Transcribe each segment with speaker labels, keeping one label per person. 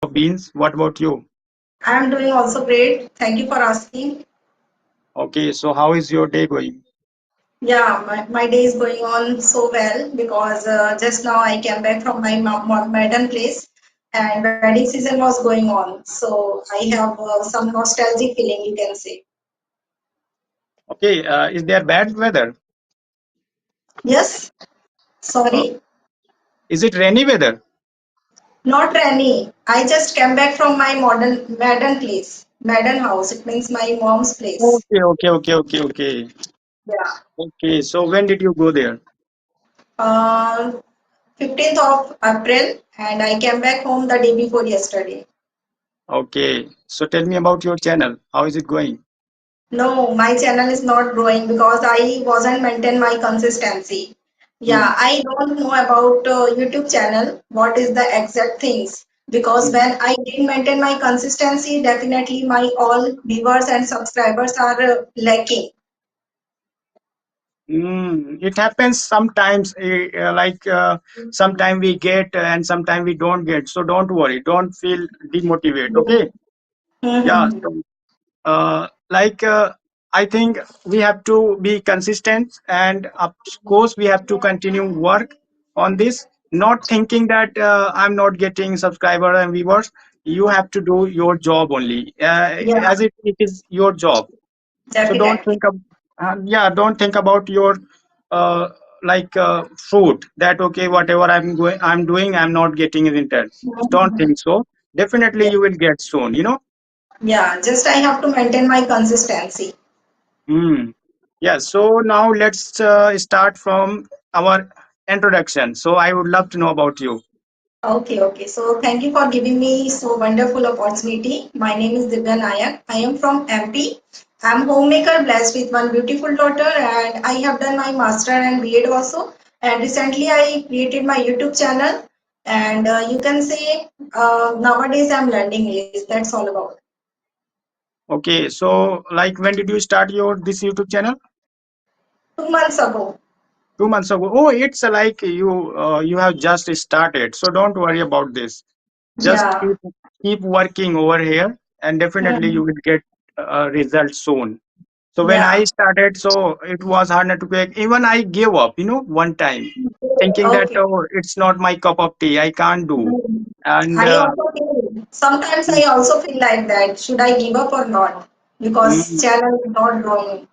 Speaker 1: Beans. What about you?
Speaker 2: I'm doing also great. Thank you for asking.
Speaker 1: Okay, so how is your day going?
Speaker 2: Yeah, my day is going on so well because just now I came back from my maiden place and wedding season was going on. So I have some nostalgic feeling, you can say.
Speaker 1: Okay, is there bad weather?
Speaker 2: Yes,
Speaker 1: Uh,
Speaker 2: sorry.
Speaker 1: is it rainy weather?
Speaker 2: Not rainy. I just came back from my maiden place, maiden house. It means my mom's place.
Speaker 1: Okay.
Speaker 2: Yeah.
Speaker 1: Okay, so when did you go there?
Speaker 2: Uh, 15th of April and I came back home the day before yesterday.
Speaker 1: Okay, so tell me about your channel. How is it going?
Speaker 2: No, my channel is not growing because I wasn't maintain my consistency.
Speaker 1: Hmm.
Speaker 2: Yeah, I don't know about YouTube channel. What is the exact things? Because
Speaker 1: Hmm.
Speaker 2: when I didn't maintain my consistency, definitely my all viewers and subscribers are lacking.
Speaker 1: It happens sometimes, sometime we get and sometime we don't get. So don't worry, don't feel demotivated. Okay, yeah.
Speaker 2: Mhm.
Speaker 1: I think we have to be consistent, and of course we have to continue work on this, not thinking that I'm not getting subscriber and viewers. You have to do your job only,
Speaker 2: Yeah,
Speaker 1: as it is your job. So don't
Speaker 2: definitely.
Speaker 1: think of, don't think about your uh, fruit, that okay, whatever I'm doing, I'm not getting in return. Don't
Speaker 2: Mhm.
Speaker 1: think so. Definitely
Speaker 2: Yeah,
Speaker 1: you will get soon, you know.
Speaker 2: yeah. Just I have to maintain my consistency.
Speaker 1: Hmm. Yeah, so now let's start from our introduction. So I would love to know about you.
Speaker 2: Okay. So thank you for giving me so wonderful opportunity. My name is Divya Nayak. I am from MP. I'm homemaker blessed with one beautiful daughter and I have done my master and B.Ed also. And recently I created my YouTube channel and you can say nowadays I'm learning English. That's all about.
Speaker 1: Okay, so like when did you start your this YouTube channel?
Speaker 2: 2 months ago.
Speaker 1: 2 months ago. Oh, it's like you have just started. So don't worry about this. Just
Speaker 2: Yeah.
Speaker 1: keep working over here, and definitely you
Speaker 2: Hmm.
Speaker 1: will get results soon. So when I
Speaker 2: Yeah.
Speaker 1: started, so it was hard not to pick. Even I gave up, one time, thinking that
Speaker 2: Okay.
Speaker 1: oh, it's not my cup of tea. I can't do.
Speaker 2: Mhm.
Speaker 1: And
Speaker 2: I also feel sometimes I also feel like that. Should I give up or not? Because
Speaker 1: mm,
Speaker 2: channel is not growing.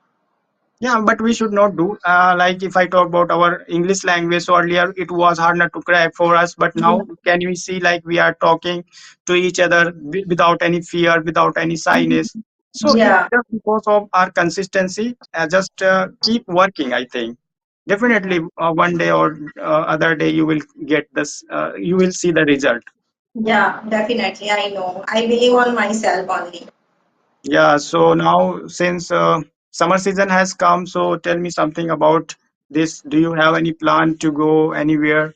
Speaker 1: yeah, but we should not do. Like if I talk about our English language, so earlier it was hard not to crack for us, but now can you see like we are talking to each other without any fear, without any shyness. So it's
Speaker 2: Yeah,
Speaker 1: just because of our consistency. Just keep working. I think definitely one day or other day you will get this. You will see the result.
Speaker 2: yeah, definitely. I know. I believe on myself only.
Speaker 1: Yeah, so now since summer season has come, so tell me something about this. Do you have any plan to go anywhere?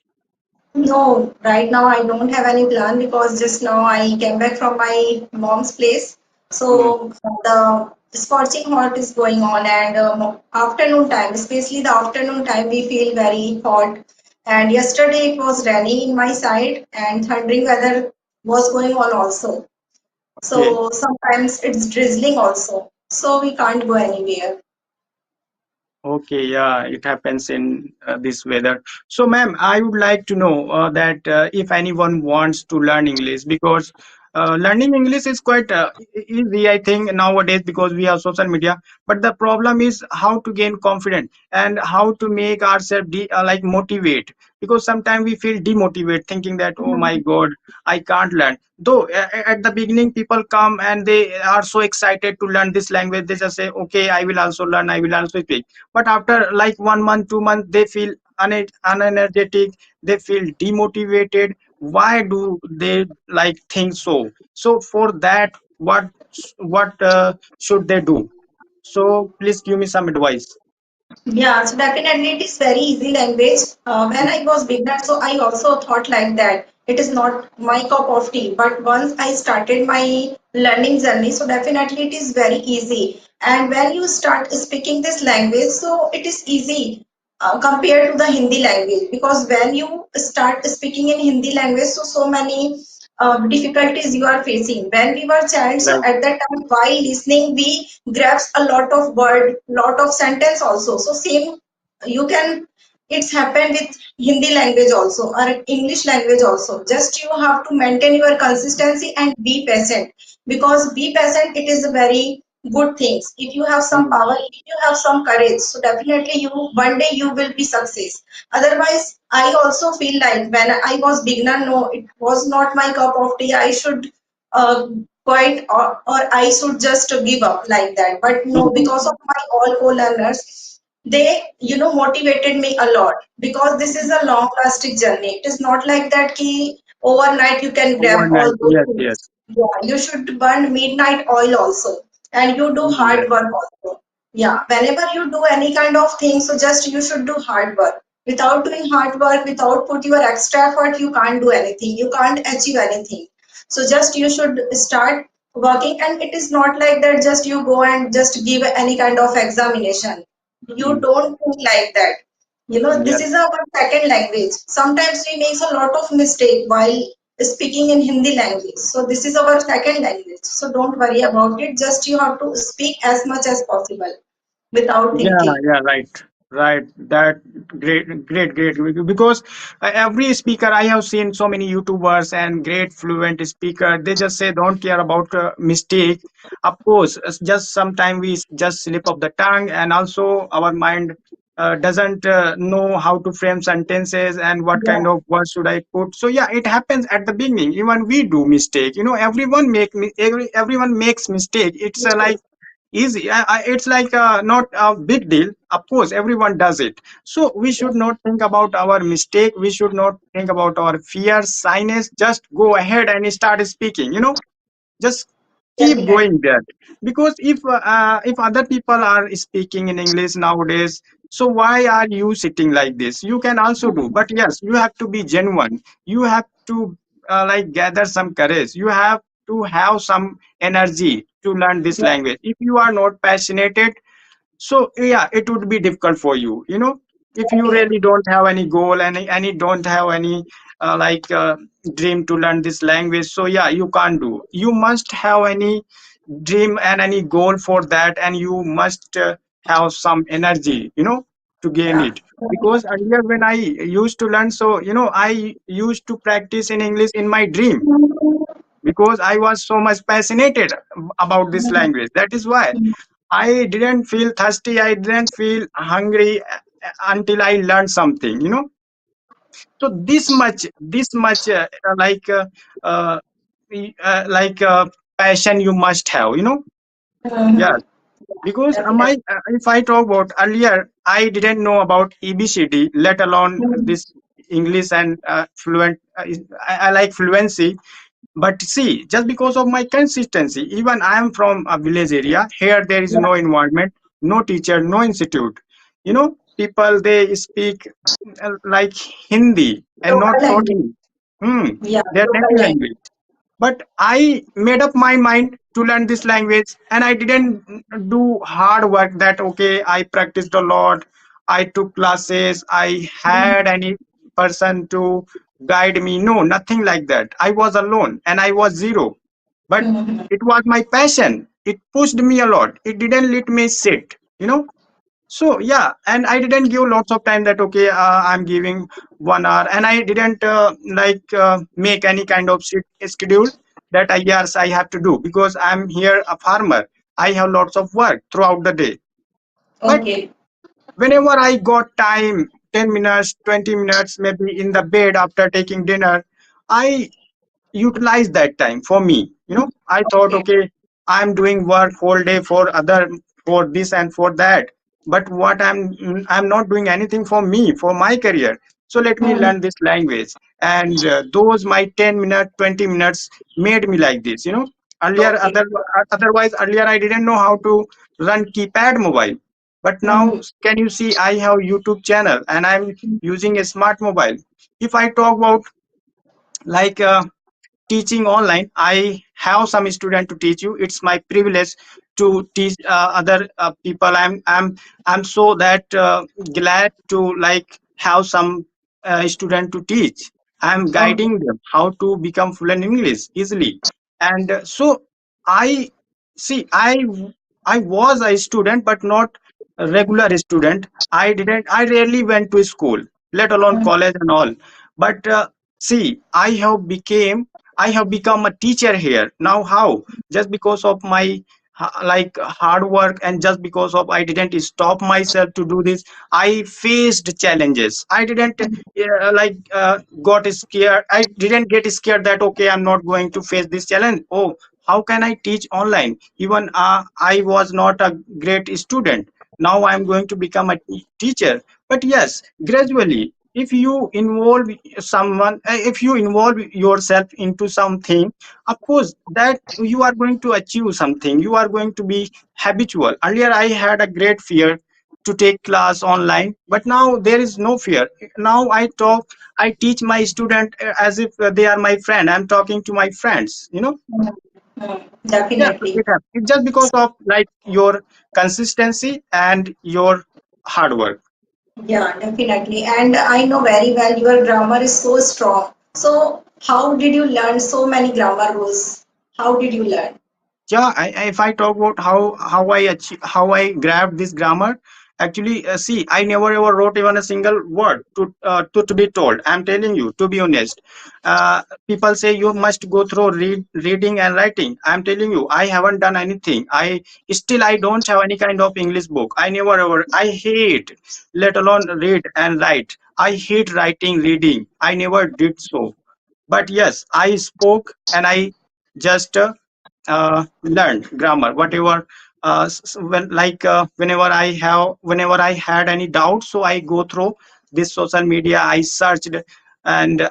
Speaker 2: No, right now I don't have any plan because just now I came back from my mom's place.
Speaker 1: Hmm.
Speaker 2: So the scorching hot is going on, and afternoon time, especially the afternoon time, we feel very hot. And yesterday it was raining in my side, and thundering weather was going on also.
Speaker 1: Okay.
Speaker 2: So sometimes it's drizzling also. So we can't go anywhere.
Speaker 1: Okay, yeah, it happens in this weather. So, ma'am, I would like to know that if anyone wants to learn English, because learning English is quite easy, I think, nowadays because we have social media. But the problem is how to gain confidence and how to make ourselves motivate. Because sometimes we feel demotivated, thinking that, oh my God, I can't learn. Though at the beginning, people come and they are so excited to learn this language. They just say, okay, I will also learn, I will also speak, but after like 1 month 2 months they feel unenergetic, they feel demotivated. Why do they like think so? So for that, what should they do? So please give me some advice.
Speaker 2: Yeah, so definitely it is very easy language. When I was beginner, so I also thought like that. It is not my cup of tea. But once I started my learning journey, so definitely it is very easy. And when you start speaking this language, so it is easy compared to the Hindi language. Because when you start speaking in Hindi language, so many difficulties you are facing when we were child. So
Speaker 1: Right.
Speaker 2: at that time while listening we grasp a lot of word, lot of sentence also. So same you can, it's happened with Hindi language also or English language also. Just you have to maintain your consistency and be patient, because be patient, it is a very good things. If you have some
Speaker 1: Hmm.
Speaker 2: power, if you have some courage, so definitely you one day you will be success. Otherwise I also feel like when I was beginner, no, it was not my cup of tea, I should uh, quite, or I should just give up like that. But no,
Speaker 1: Hmm.
Speaker 2: because of my all co-learners, they, motivated me a lot, because this is a long lasting journey. It is not like that ki overnight you can grab all
Speaker 1: Overnight.
Speaker 2: those
Speaker 1: Yes.
Speaker 2: things.
Speaker 1: Yes.
Speaker 2: Yeah, you should burn midnight oil also, and you do
Speaker 1: Hmm.
Speaker 2: hard
Speaker 1: Yes.
Speaker 2: work also. Yeah, whenever you do any kind of thing, so just you should do hard work. Without doing hard work, without put your extra effort, you can't do anything. You can't achieve anything. So just you should start working, and it is not like that just you go and just give any kind of examination. You
Speaker 1: Hmm.
Speaker 2: don't think like that. This
Speaker 1: Yes.
Speaker 2: is our second language. Sometimes we make a lot of mistake while speaking in Hindi language. So this is our second language. So don't worry about it. Just you have to speak as much as possible without
Speaker 1: Yeah,
Speaker 2: thinking.
Speaker 1: yeah, right, right. That great. Because every speaker I have seen so many YouTubers and great fluent speaker, they just say don't care about mistake. Of course, it's just sometime we just slip of the tongue, and also our mind doesn't know how to frame sentences and what
Speaker 2: Yeah.
Speaker 1: kind of words should I put. So yeah, it happens at the beginning. Even we do mistake. Everyone makes mistake. It's like easy. It's like not a big deal. Of course everyone does it, so we should not think about our mistake, we should not think about our fear shyness, just go ahead and start speaking, just keep
Speaker 2: Definitely.
Speaker 1: going there. Because if other people are speaking in English nowadays, so why are you sitting like this? You can also do, but yes, you have to be genuine. You have to like gather some courage, you have to have some energy to learn this
Speaker 2: Yeah.
Speaker 1: language. If you are not passionate, so yeah, it would be difficult for you, if you
Speaker 2: Definitely.
Speaker 1: really don't have any goal, any don't have any like dream to learn this language. So yeah, you can't do. You must have any dream and any goal for that, and you must have some energy, to gain
Speaker 2: Yeah.
Speaker 1: it. Because earlier when I used to learn, so I used to practice in English in my dream, because I was so much passionate about this language. That is why I didn't feel thirsty, I didn't feel hungry until I learned something, So this much uh, like passion you must have,
Speaker 2: Mhm.
Speaker 1: Yes. Because
Speaker 2: Definitely.
Speaker 1: if I talk about earlier, I didn't know about EBCD, let alone
Speaker 2: Mhm.
Speaker 1: this English and fluent. I like fluency, but see, just because of my consistency, even I am from a village area. Here there is
Speaker 2: Yeah.
Speaker 1: no environment, no teacher, no institute. People they speak like Hindi and
Speaker 2: Local
Speaker 1: not
Speaker 2: language.
Speaker 1: totally. Hmm,
Speaker 2: Yeah.
Speaker 1: their
Speaker 2: Local
Speaker 1: native
Speaker 2: language.
Speaker 1: language. But I made up my mind to learn this language, and I didn't do hard work. That okay, I practiced a lot, I took classes, I had any person to guide me. No, nothing like that. I was alone and I was zero, but
Speaker 2: Mhm.
Speaker 1: it was my passion. It pushed me a lot. It didn't let me sit, so yeah, and I didn't give lots of time that okay, I'm giving 1 hour, and I didn't make any kind of schedule that yes I have to do, because I'm here a farmer. I have lots of work throughout the day, but
Speaker 2: Okay.
Speaker 1: whenever I got time, 10 minutes, 20 minutes, maybe in the bed after taking dinner, I utilize that time for me. I thought
Speaker 2: Okay.
Speaker 1: okay, I'm doing work whole day for this and for that, but what I'm not doing anything for me, for my career. So let me
Speaker 2: Mhm.
Speaker 1: learn this language. And those my 10 minutes, 20 minutes made me like this. Earlier
Speaker 2: Okay.
Speaker 1: otherwise earlier I didn't know how to run keypad mobile, but now
Speaker 2: Mhm.
Speaker 1: can you see, I have YouTube channel and I'm using a smart mobile. If I talk about like teaching online, I have some student to teach you. It's my privilege to teach other people. I'm so that glad to like have some student to teach. I'm
Speaker 2: Okay.
Speaker 1: guiding them how to become fluent in English easily. And so I see, I was a student, but not a regular student. I rarely went to school, let alone
Speaker 2: Mm,
Speaker 1: college and all. But see, I have become a teacher here. Now how? Just because of my like hard work, and just because of I didn't stop myself to do this. I faced challenges. I didn't got scared. I didn't get scared that okay, I'm not going to face this challenge. Oh, how can I teach online? Even I was not a great student. Now I'm going to become a teacher. But yes, gradually, if you involve someone, if you involve yourself into something, of course that you are going to achieve something. You are going to be habitual. Earlier I had a great fear to take class online, but now there is no fear. Now I teach my student as if they are my friend. I'm talking to my friends, you know.
Speaker 2: mm,
Speaker 1: Yeah,
Speaker 2: definitely.
Speaker 1: it's just because of like your consistency and your hard work.
Speaker 2: Yeah, definitely. And I know very well your grammar is so strong. So, how did you learn so many grammar rules? How did you learn?
Speaker 1: Yeah, if I talk about how I grabbed this grammar, actually, see, I never ever wrote even a single word to be told. I'm telling you, to be honest. People say you must go through reading and writing. I'm telling you, I haven't done anything. I don't have any kind of English book. I never ever. I hate, let alone read and write. I hate writing, reading. I never did so. But yes, I spoke and I just learned grammar, whatever. Whenever I had any doubt, so I go through this social media, I searched, and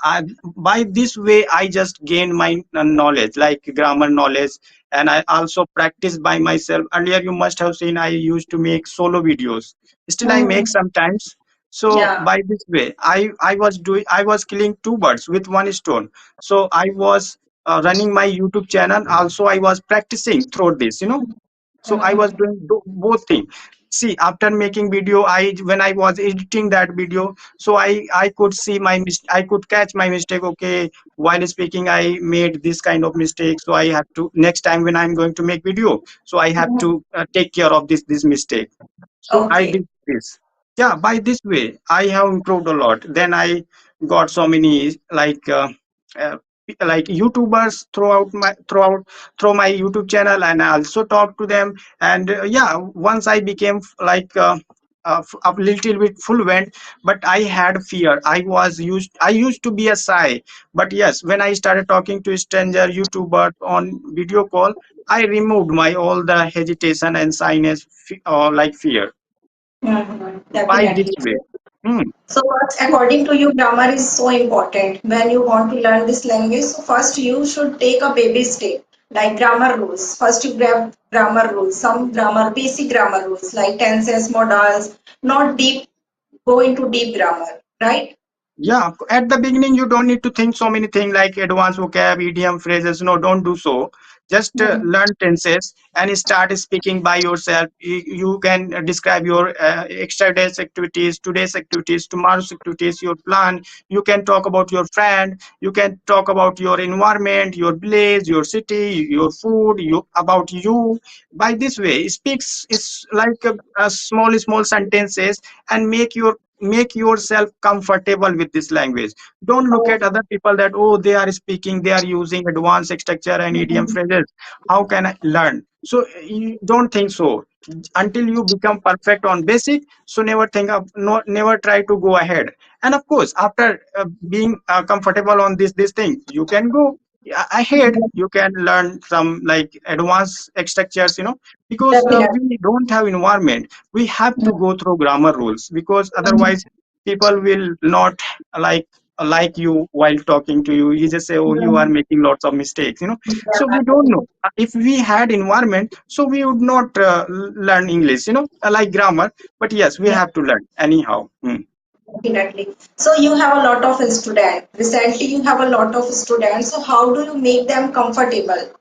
Speaker 1: by this way I just gained my knowledge, like grammar knowledge. And I also practice by myself. Earlier you must have seen I used to make solo videos. Still I make
Speaker 2: Mm,
Speaker 1: sometimes. So
Speaker 2: yeah.
Speaker 1: by this way I was killing two birds with one stone. So I was running my YouTube channel. Also, I was practicing through this, you know. So I was
Speaker 2: Mm,
Speaker 1: doing both things. See, after making video, I when I was editing that video, so I could see I could catch my mistake. Okay, while speaking, I made this kind of mistake. So I have to next time when I'm going to make video, so I have
Speaker 2: mm.
Speaker 1: to take care of this mistake. So I
Speaker 2: Okay.
Speaker 1: did this. Yeah, by this way, I have improved a lot. Then I got so many uh, like YouTubers through my YouTube channel, and I also talk to them. And yeah, once I became a little bit fluent, but I had fear. I used to be a shy, but yes, when I started talking to stranger YouTuber on video call, I removed my all the hesitation and shyness, like fear, by this
Speaker 2: Definitely.
Speaker 1: way. Hmm.
Speaker 2: So, what, according to you, grammar is so important when you want to learn this language. So, first you should take a baby step, like grammar rules. First, you grab grammar rules, some grammar, basic grammar rules like tenses, modals, not deep, go into deep grammar, right?
Speaker 1: Yeah, at the beginning, you don't need to think so many things like advanced vocab, idiom, phrases. No, don't do so. Just
Speaker 2: Mm,
Speaker 1: learn tenses and start speaking by yourself. You can describe your extra days activities, today's activities, tomorrow's activities, your plan. You can talk about your friend. You can talk about your environment, your village, your city, your food, about you. By this way, speaks is like a small sentences, and make yourself comfortable with this language. Don't look at
Speaker 2: okay.
Speaker 1: other people that oh, they are speaking, they are using advanced structure and idiom
Speaker 2: Mm,
Speaker 1: phrases. How can I learn? So you don't think so until you become perfect on basic. So never think of no, never try to go ahead. And of course, after being comfortable on this thing, you can go ahead. You can learn some like advanced structures, you know, because
Speaker 2: definitely.
Speaker 1: we don't have environment. We have to go through grammar rules, because
Speaker 2: Mm,
Speaker 1: otherwise people will not like you while talking to you. You just say oh, you are
Speaker 2: mm,
Speaker 1: making lots of mistakes, you know. So we don't know.
Speaker 2: definitely.
Speaker 1: If we had environment, so we would not learn English, you know, like grammar. But yes, we
Speaker 2: Yeah,
Speaker 1: have to learn anyhow. Hmm.
Speaker 2: definitely. So you have a lot of students. Recently, you have a lot of students. So how do you make them comfortable?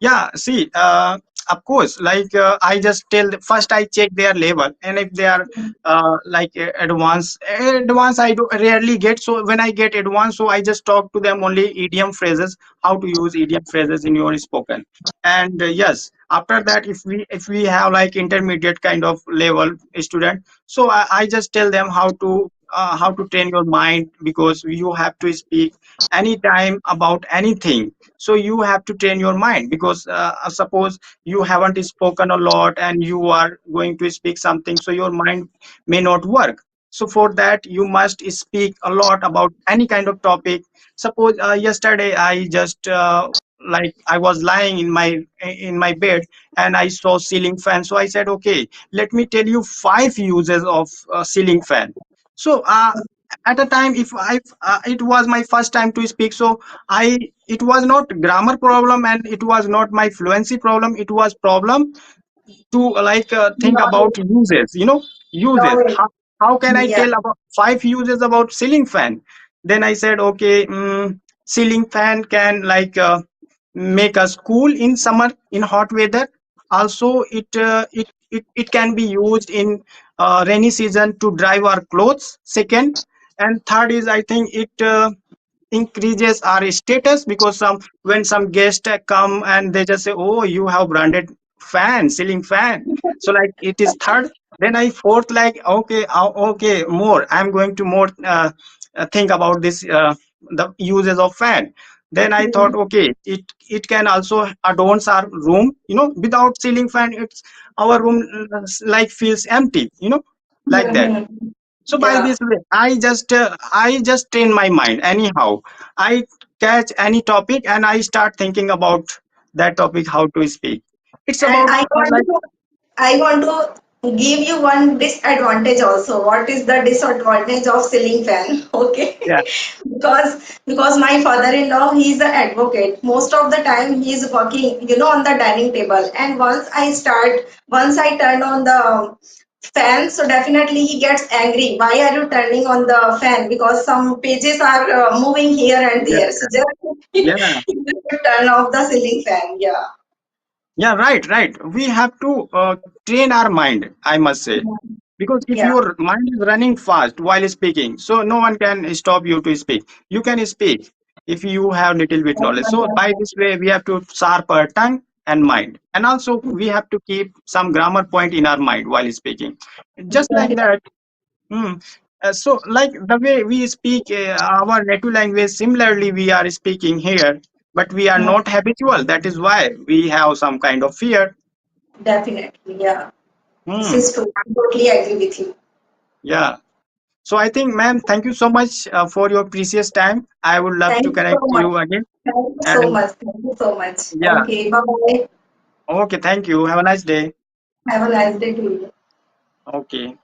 Speaker 1: Yeah, see, of course, like I just tell first I check their level, and if they are like advanced I do rarely get. So when I get advanced, so I just talk to them only idiom phrases, how to use idiom phrases in your spoken. And yes, after that, if we have like intermediate kind of level student, so I just tell them how to train your mind, because you have to speak anytime about anything. So you have to train your mind, because suppose you haven't spoken a lot and you are going to speak something, so your mind may not work. So for that you must speak a lot about any kind of topic. Suppose yesterday I just like I was lying in my bed, and I saw ceiling fan, so I said, okay, let me tell you five uses of ceiling fan. So at a time, if I it was my first time to speak, so I it was not grammar problem, and it was not my fluency problem, it was problem to like think about
Speaker 2: Knowledge.
Speaker 1: uses, uses.
Speaker 2: Knowledge.
Speaker 1: How can I
Speaker 2: Yeah.
Speaker 1: tell about five uses about ceiling fan? Then I said, okay, ceiling fan can like make us cool in summer in hot weather. Also it can be used in rainy season to dry our clothes, second. And third is, I think it increases our status, because some when some guests come and they just say, oh, you have branded fan, ceiling fan. So like it is third. Then I fourth, like, okay, okay, more I'm going to more think about this, the uses of fan. Then I thought,
Speaker 2: Mhm.
Speaker 1: okay, it can also adorns our room, without ceiling fan it's our room like feels empty, like that.
Speaker 2: Mhm.
Speaker 1: So by
Speaker 2: Yeah.
Speaker 1: this way, I just train my mind anyhow. I catch any topic and I start thinking about that topic, how to speak. It's
Speaker 2: And
Speaker 1: about like,
Speaker 2: I want to give you one disadvantage also. What is the disadvantage of ceiling fan? Okay.
Speaker 1: yeah,
Speaker 2: Because my father-in-law, he is an advocate. Most of the time he is working, on the dining table. And once I turn on the fan, so definitely he gets angry. Why are you turning on the fan? Because some pages are moving here and
Speaker 1: yeah,
Speaker 2: there. So just
Speaker 1: yeah,
Speaker 2: turn off the ceiling fan. Yeah.
Speaker 1: yeah, right, right. We have to train our mind, I must say, because if
Speaker 2: Yeah.
Speaker 1: your mind is running fast while speaking, so no one can stop you to speak. You can speak if you have little bit knowledge. So by this way, we have to sharp our tongue and mind, and also we have to keep some grammar point in our mind while speaking, just like
Speaker 2: Definitely.
Speaker 1: that. Hmm. So like the way we speak our native language, similarly we are speaking here, but we are not habitual. That is why we have some kind of fear.
Speaker 2: Definitely, yeah. This
Speaker 1: Hmm.
Speaker 2: is true. I totally agree with you.
Speaker 1: Yeah. So I think, ma'am, thank you so much for your precious time. I would love
Speaker 2: Thank
Speaker 1: to
Speaker 2: you so
Speaker 1: connect
Speaker 2: much.
Speaker 1: you again.
Speaker 2: Thank you so
Speaker 1: And
Speaker 2: much. Thank you so much.
Speaker 1: yeah,
Speaker 2: Okay, bye bye.
Speaker 1: okay, thank you. Have a nice day.
Speaker 2: Have a nice day to you.
Speaker 1: Okay.